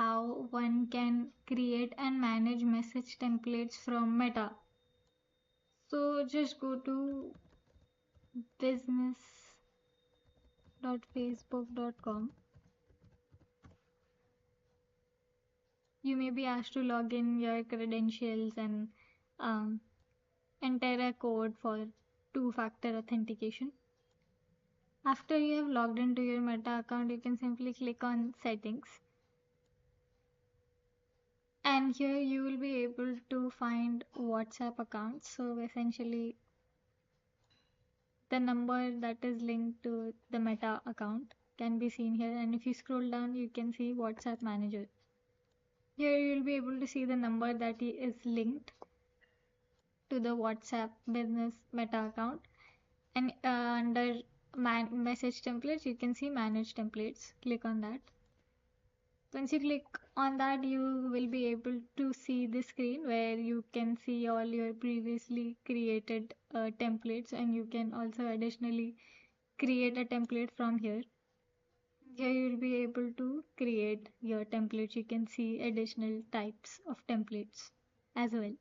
how one can create and manage message templates from Meta. So just go to business.facebook.com. You may be asked to log in your credentials and um, enter a code for two-factor authentication. After you have logged into your Meta account, you can simply click on settings. And here you will be able to find WhatsApp accounts. So essentially, the number that is linked to the Meta account can be seen here. And if you scroll down, you can see WhatsApp Manager. Here you will be able to see the number that is linked to the WhatsApp business Meta account. And under message templates, you can see manage templates. Click on that. Once you click on that, you will be able to see the screen where you can see all your previously created templates, and you can also additionally create a template from here. Here you will be able to create your templates. You can see additional types of templates as well.